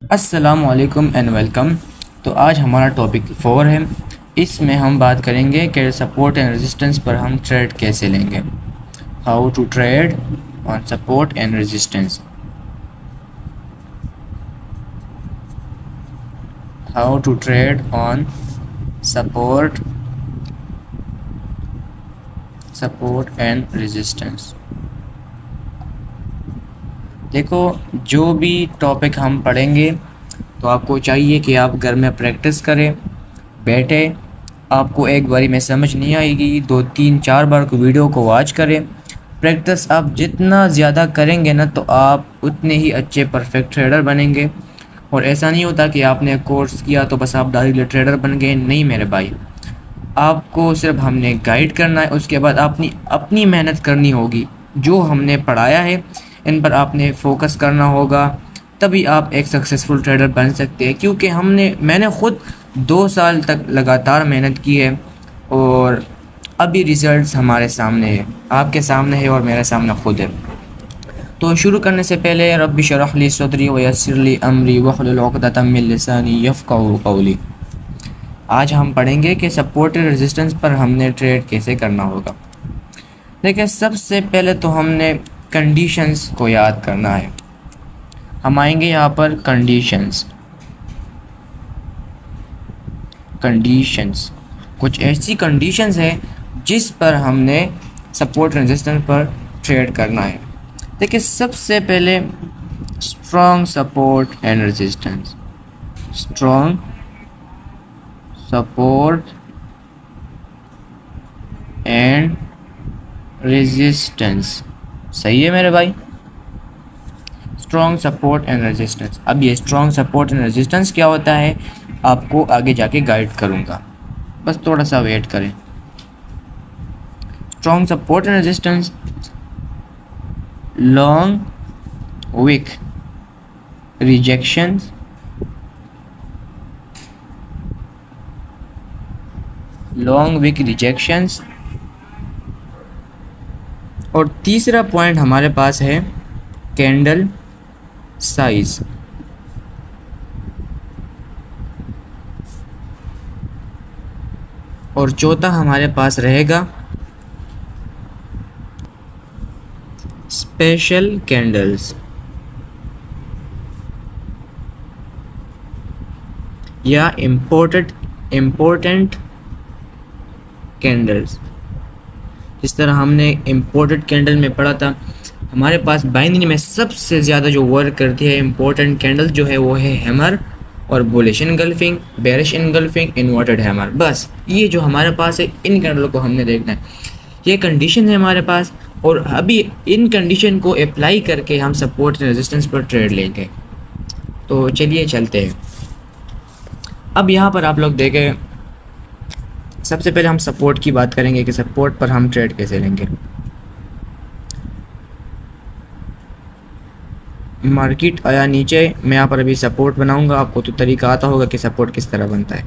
अस्सलामुअलैकुम and welcome. तो आज हमारा टॉपिक 4 है। इसमें हम बात करेंगे कि सपोर्ट एंड रेजिस्टेंस पर हम ट्रेड कैसे लेंगे। How to trade on support and resistance. How to trade on support and resistance. देखो, जो भी टॉपिक हम पढ़ेंगे तो आपको चाहिए कि आप घर में प्रैक्टिस करें, बैठे। आपको एक बारी में समझ नहीं आएगी, 2 3 4 बार को वीडियो को वॉच करें। प्रैक्टिस आप जितना ज़्यादा करेंगे ना तो आप उतने ही अच्छे परफेक्ट ट्रेडर बनेंगे। और ऐसा नहीं होता कि आपने कोर्स किया तो बस आप डायरेक्टली ट्रेडर बन गए। नहीं मेरे भाई, आपको सिर्फ हमने गाइड करना है, उसके बाद अपनी अपनी मेहनत करनी होगी। जो हमने पढ़ाया है इन पर आपने फोकस करना होगा, तभी आप एक सक्सेसफुल ट्रेडर बन सकते हैं। क्योंकि मैंने ख़ुद 2 साल तक लगातार मेहनत की है और अभी रिज़ल्ट्स हमारे सामने है, आपके सामने है और मेरे सामने ख़ुद है। तो शुरू करने से पहले रब्बि शरह ली सदरी व यस्सिर ली अमरी वहलुल उक़दतम मिन लिसानी यफ़क़हू क़ौली। आज हम पढ़ेंगे कि सपोर्ट और रेजिस्टेंस पर हमने ट्रेड कैसे करना होगा। देखिए, सबसे पहले तो हमने कंडीशंस को याद करना है। हम आएंगे यहाँ पर कंडीशंस। कुछ ऐसी कंडीशंस हैं जिस पर हमने सपोर्ट रेजिस्टेंस पर ट्रेड करना है। देखिए, सबसे पहले strong support and resistance. Strong support and resistance, सही है मेरे भाई। Strong support and resistance. अब ये स्ट्रॉन्ग सपोर्ट एंड रेजिस्टेंस क्या होता है आपको आगे जाके गाइड करूँगा, बस थोड़ा सा वेट करें। Strong support and resistance, long wick rejections, और तीसरा पॉइंट हमारे पास है कैंडल साइज। और चौथा हमारे पास रहेगा स्पेशल कैंडल्स या इम्पोर्टेंट कैंडल्स। जिस तरह हमने इम्पोर्टेंट कैंडल में पढ़ा था, हमारे पास बाइनरी में सबसे ज़्यादा जो वर्क करती है इम्पोर्टेंट कैंडल जो है वो है हैमर और bullish engulfing, bearish engulfing, inverted hammer. बस ये जो हमारे पास है, इन कैंडलों को हमने देखना है। ये कंडीशन है हमारे पास और अभी इन कंडीशन को अप्लाई करके हम सपोर्ट रेजिस्टेंस पर ट्रेड लेंगे। तो चलिए चलते हैं। अब यहाँ पर आप लोग देखें, सबसे पहले हम सपोर्ट की बात करेंगे कि सपोर्ट पर हम ट्रेड कैसे लेंगे। मार्केट आया नीचे, मैं यहाँ पर अभी सपोर्ट बनाऊंगा। आपको तो तरीका आता होगा कि सपोर्ट किस तरह बनता है।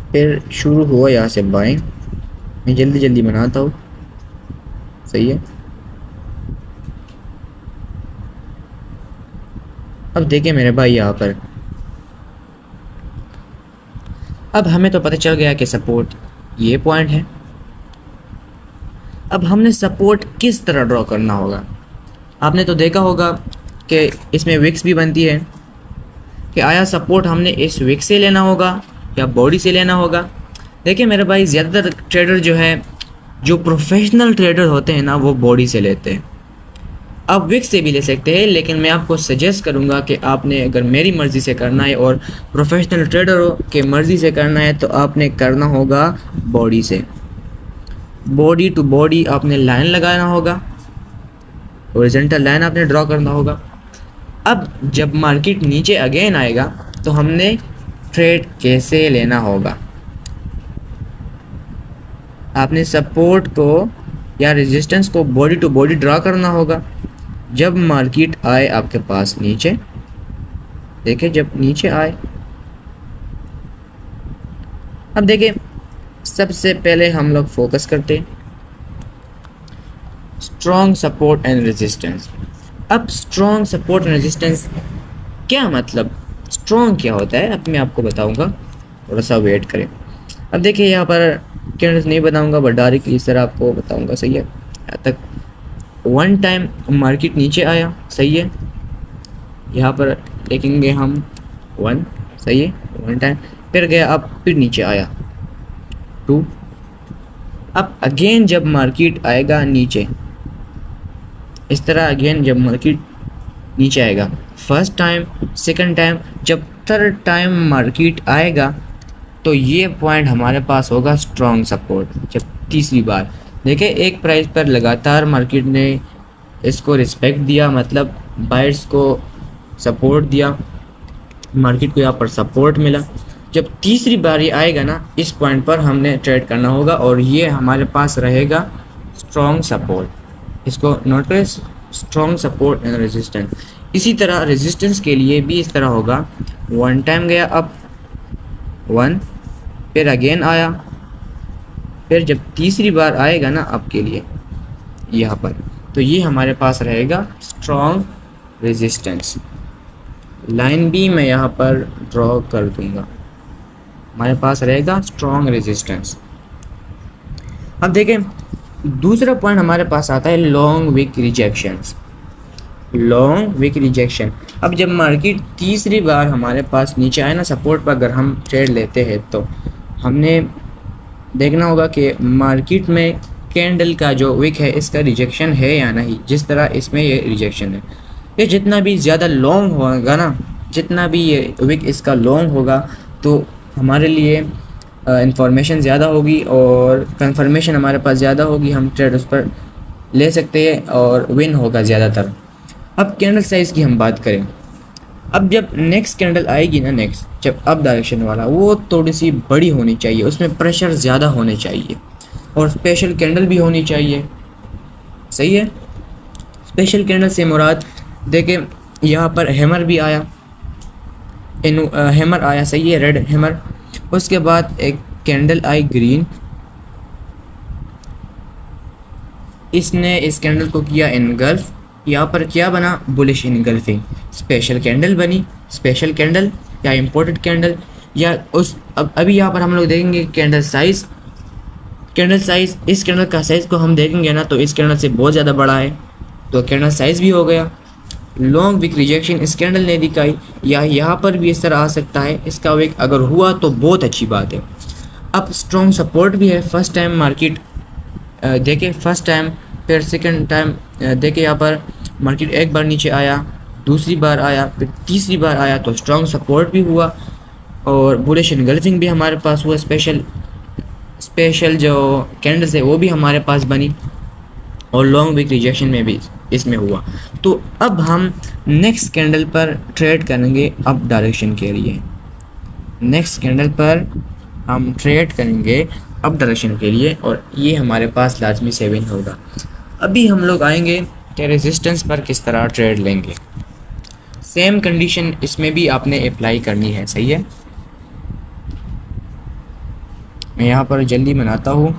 फिर शुरू हुआ यहाँ से बाइंग। मैं जल्दी जल्दी बनाता हूँ, सही है। अब देखिए मेरे भाई, यहाँ पर अब हमें तो पता चल गया कि सपोर्ट ये पॉइंट है। अब हमने सपोर्ट किस तरह ड्रॉ करना होगा। आपने तो देखा होगा कि इसमें विक्स भी बनती है कि आया सपोर्ट हमने इस विक्स से लेना होगा या बॉडी से लेना होगा। देखिए मेरे भाई, ज़्यादातर ट्रेडर जो प्रोफेशनल ट्रेडर होते हैं ना, वो बॉडी से लेते हैं। आप विक्स से भी ले सकते हैं, लेकिन मैं आपको सजेस्ट करूंगा कि आपने अगर मेरी मर्ज़ी से करना है और प्रोफेशनल ट्रेडरों के मर्ज़ी से करना है तो आपने करना होगा बॉडी से। बॉडी टू बॉडी आपने लाइन लगाना होगा, हॉरिजॉन्टल लाइन आपने ड्रॉ करना होगा। अब जब मार्केट नीचे अगेन आएगा तो हमने ट्रेड कैसे लेना होगा। आपने सपोर्ट को या रेजिस्टेंस को बॉडी टू बॉडी ड्रा करना होगा। जब मार्केट आए आपके पास नीचे देखिए जब नीचे आए, अब देखिए सबसे पहले हम लोग फोकस करते स्ट्रॉन्ग सपोर्ट एंड रेजिस्टेंस। अब स्ट्रॉन्ग सपोर्ट एंड रेजिस्टेंस क्या मतलब, स्ट्रॉन्ग क्या होता है, अब मैं आपको बताऊंगा, थोड़ा सा वेट करें। अब देखिए यहाँ पर कैंडल्स नहीं बताऊंगा, बट डायरेक्टली इस तरह आपको बताऊंगा, सही है। यहाँ तक वन टाइम मार्केट नीचे आया, सही है, यहाँ पर देखेंगे हम वन, सही है, वन टाइम, फिर गया, अब फिर नीचे आया टू। अब अगेन जब मार्केट आएगा नीचे, इस तरह अगेन जब मार्केट नीचे आएगा, फर्स्ट टाइम, सेकंड टाइम, जब थर्ड टाइम मार्केट आएगा तो ये पॉइंट हमारे पास होगा स्ट्रॉन्ग सपोर्ट। जब तीसरी बार देखिए एक प्राइस पर लगातार मार्केट ने इसको रिस्पेक्ट दिया, मतलब बायर्स को सपोर्ट दिया, मार्केट को यहाँ पर सपोर्ट मिला, जब तीसरी बार ये आएगा ना, इस पॉइंट पर हमने ट्रेड करना होगा और ये हमारे पास रहेगा स्ट्रॉन्ग सपोर्ट। इसको नोट करें, स्ट्रॉन्ग सपोर्ट एंड रेजिस्टेंस। इसी तरह रेजिस्टेंस के लिए भी इस तरह होगा, वन टाइम गया, अब वन, फिर अगेन आया, फिर जब तीसरी बार आएगा ना आपके लिए यहाँ पर, तो ये हमारे पास रहेगा स्ट्रॉन्ग रेजिस्टेंस। लाइन भी मैं यहाँ पर ड्रॉ कर दूंगा, हमारे पास रहेगा स्ट्रॉन्ग रेजिस्टेंस। अब देखें दूसरा पॉइंट हमारे पास आता है long wick rejections, long wick rejection. अब जब मार्केट तीसरी बार हमारे पास नीचे आए ना सपोर्ट पर, अगर हम ट्रेड लेते हैं तो हमने देखना होगा कि मार्केट में कैंडल का जो विक है इसका रिजेक्शन है या नहीं। जिस तरह इसमें ये रिजेक्शन है, ये जितना भी ज़्यादा लॉन्ग होगा ना, जितना भी ये विक इसका लॉन्ग होगा, तो हमारे लिए इंफॉर्मेशन ज़्यादा होगी और कंफर्मेशन हमारे पास ज़्यादा होगी, हम ट्रेड उस पर ले सकते हैं और विन होगा ज़्यादातर। अब कैंडल साइज़ की हम बात करें, अब जब नेक्स्ट कैंडल आएगी ना, नेक्स्ट जब अप डायरेक्शन वाला, वो थोड़ी सी बड़ी होनी चाहिए, उसमें प्रेशर ज़्यादा होने चाहिए और स्पेशल कैंडल भी होनी चाहिए, सही है। स्पेशल कैंडल से मुराद देखें यहाँ पर हैमर भी आया, हैमर आया, सही है, रेड हैमर। उसके बाद एक कैंडल आई ग्रीन, इसने इस कैंडल को किया इनगल्फ, यहाँ पर क्या बना, बुलिश इनगल्फिंग, स्पेशल कैंडल बनी, स्पेशल कैंडल या इंपोर्टेड कैंडल या उस। अब अभी यहाँ पर हम लोग देखेंगे कैंडल साइज, कैंडल साइज, इस कैंडल का साइज को हम देखेंगे ना तो इस कैंडल से बहुत ज़्यादा बड़ा है, तो कैंडल साइज भी हो गया। लॉन्ग विक रिजेक्शन इस कैंडल ने दिखाई, या यहाँ पर भी इस तरह आ सकता है, इसका विक अगर हुआ तो बहुत अच्छी बात है। अब स्ट्रॉन्ग सपोर्ट भी है, फर्स्ट टाइम मार्केट देखे, फर्स्ट टाइम, फिर सेकंड टाइम देखे, यहाँ पर मार्केट एक बार नीचे आया, दूसरी बार आया, फिर तीसरी बार आया, तो स्ट्रॉन्ग सपोर्ट भी हुआ और बुलिश इनगल्फिंग भी हमारे पास हुआ, स्पेशल जो कैंडल्स है वो भी हमारे पास बनी और लॉन्ग विक रिजेक्शन में भी इसमें हुआ। तो अब हम नेक्स्ट कैंडल पर ट्रेड करेंगे अप डायरेक्शन के लिए, नेक्स्ट कैंडल पर हम ट्रेड करेंगे अप डायरेक्शन के लिए और ये हमारे पास लाजमी से विन होगा। अभी हम लोग आएंगे कि रेजिस्टेंस पर किस तरह ट्रेड लेंगे, सेम कंडीशन इसमें भी आपने अप्लाई करनी है, सही है। मैं यहाँ पर जल्दी बनाता हूँ।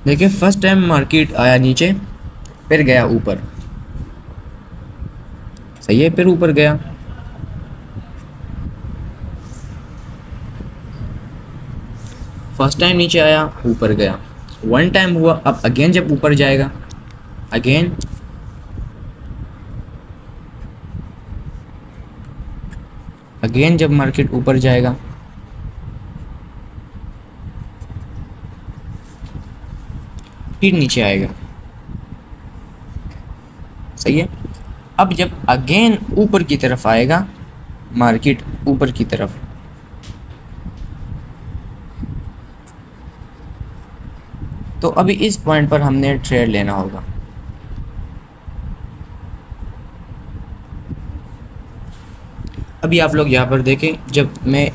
देखिए फर्स्ट टाइम मार्केट आया नीचे, फिर गया ऊपर, सही है, फिर ऊपर गया, फर्स्ट टाइम नीचे आया, ऊपर गया, वन टाइम हुआ। अब अगेन जब ऊपर जाएगा, अगेन अगेन जब मार्केट ऊपर जाएगा, फिर नीचे आएगा, सही है। अब जब अगेन ऊपर की तरफ आएगा मार्केट, ऊपर की तरफ, तो अभी इस पॉइंट पर हमने ट्रेड लेना होगा। अभी आप लोग यहाँ पर देखें, जब मैं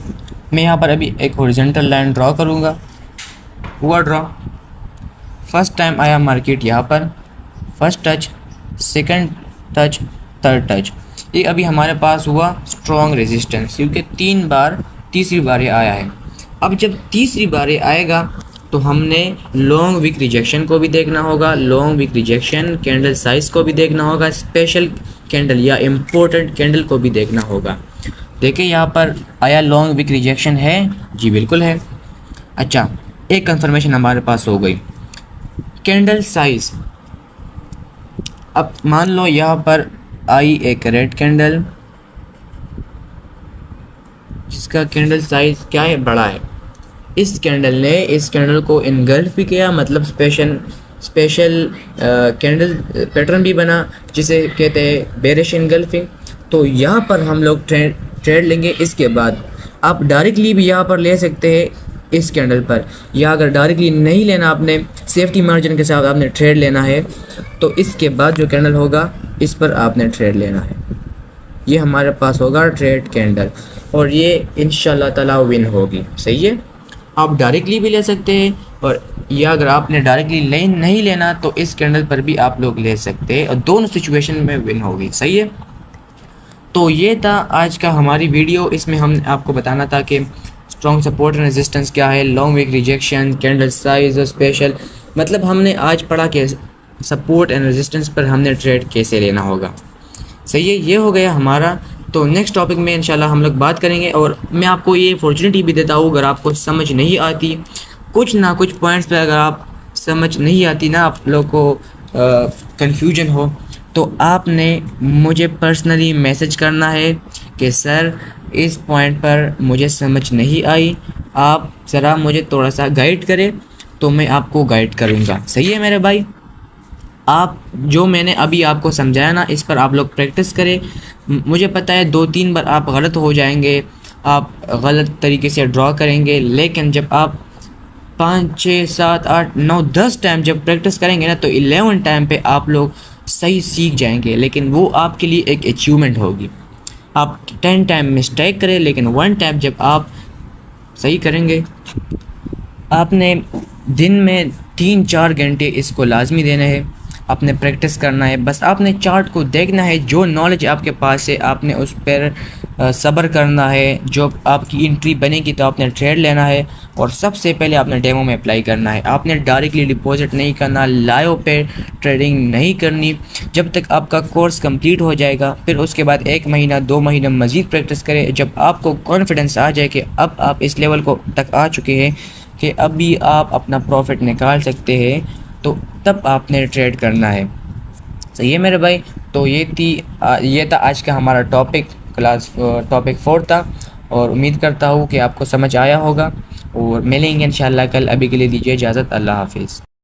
यहाँ पर अभी एक हॉरिजॉन्टल लाइन ड्रॉ करूँगा, हुआ ड्रॉ, फर्स्ट टाइम आया मार्केट यहाँ पर, first touch, second touch, third touch, ये अभी हमारे पास हुआ स्ट्रॉन्ग रेजिस्टेंस, क्योंकि 3 बार, तीसरी बार ये आया है। अब जब तीसरी बार ये आएगा तो हमने लॉन्ग विक रिजेक्शन को भी देखना होगा, long wick rejection candle size को भी देखना होगा, स्पेशल कैंडल या इम्पोर्टेंट कैंडल को भी देखना होगा। देखिए यहाँ पर आया लॉन्ग विक रिजेक्शन है, जी बिल्कुल है। अच्छा, एक कंफर्मेशन हमारे पास हो गई। कैंडल साइज, अब मान लो यहाँ पर आई एक रेड कैंडल जिसका कैंडल साइज क्या है, बड़ा है। इस कैंडल ने इस कैंडल को इनगल्फ भी किया, मतलब स्पेशल कैंडल पैटर्न भी बना, जिसे कहते हैं बेरिश इनगल्फिंग। तो यहाँ पर हम लोग ट्रेड लेंगे। इसके बाद आप डायरेक्टली भी यहाँ पर ले सकते हैं इस कैंडल पर, या अगर डायरेक्टली नहीं लेना, आपने सेफ्टी मार्जिन के साथ आपने ट्रेड लेना है, तो इसके बाद जो कैंडल होगा इस पर आपने ट्रेड लेना है। ये हमारे पास होगा ट्रेड कैंडल, और ये इंशाल्लाह ताला विन होगी। सही है, आप डायरेक्टली भी ले सकते हैं, और या अगर आपने डायरेक्टली नहीं लेना तो इस कैंडल पर भी आप लोग ले सकते हैं, और दोनों सिचुएशन में विन होगी। सही है, तो ये था आज का हमारी वीडियो। इसमें हम आपको बताना था कि स्ट्रॉन्ग सपोर्ट एंड रेजिस्टेंस क्या है, long wick rejection, candle size और स्पेशल, मतलब हमने आज पढ़ा कि सपोर्ट एंड रेजिस्टेंस पर हमने ट्रेड कैसे लेना होगा। सही है, ये हो गया हमारा। तो नेक्स्ट टॉपिक में इंशाल्लाह हम लोग बात करेंगे, और मैं आपको ये अपॉर्चुनिटी भी देता हूँ, अगर आपको समझ नहीं आती, कुछ ना कुछ पॉइंट्स पे अगर आप समझ नहीं आती ना, आप लोग को कन्फ्यूजन हो, तो आपने मुझे पर्सनली मैसेज करना है कि सर इस पॉइंट पर मुझे समझ नहीं आई, आप ज़रा मुझे थोड़ा सा गाइड करें, तो मैं आपको गाइड करूँगा। सही है मेरे भाई, आप जो मैंने अभी आपको समझाया ना, इस पर आप लोग प्रैक्टिस करें। मुझे पता है 2-3 बार आप गलत हो जाएंगे, आप गलत तरीके से ड्रॉ करेंगे, लेकिन जब आप 5, 6, 7, 8, 9, 10 टाइम जब प्रैक्टिस करेंगे ना, तो 11 टाइम पे आप लोग सही सीख जाएंगे, लेकिन वो आपके लिए एक अचीवमेंट होगी। आप 10 टाइम मिस्टेक करें, लेकिन 1 टाइम जब आप सही करेंगे, आपने दिन में 3-4 घंटे इसको लाजमी देने हैं, आपने प्रैक्टिस करना है। बस आपने चार्ट को देखना है, जो नॉलेज आपके पास है आपने उस पर सब्र करना है। जो आपकी एंट्री बनेगी तो आपने ट्रेड लेना है, और सबसे पहले आपने डेमो में अप्लाई करना है। आपने डायरेक्टली डिपॉजिट नहीं करना, लाइव पे ट्रेडिंग नहीं करनी जब तक आपका कोर्स कंप्लीट हो जाएगा। फिर उसके बाद 1 महीना 2 महीना मज़ीद प्रैक्टिस करें। जब आपको कॉन्फिडेंस आ जाए कि अब आप इस लेवल को तक आ चुके हैं कि अभी आप अपना प्रॉफिट निकाल सकते हैं, तो तब आपने ट्रेड करना है। सही है मेरे भाई, तो ये था आज का हमारा टॉपिक, टॉपिक 4 था, और उम्मीद करता हूँ कि आपको समझ आया होगा, और मिलेंगे इंशाल्लाह कल। अभी के लिए दीजिए इजाज़त, अल्लाह हाफिज़।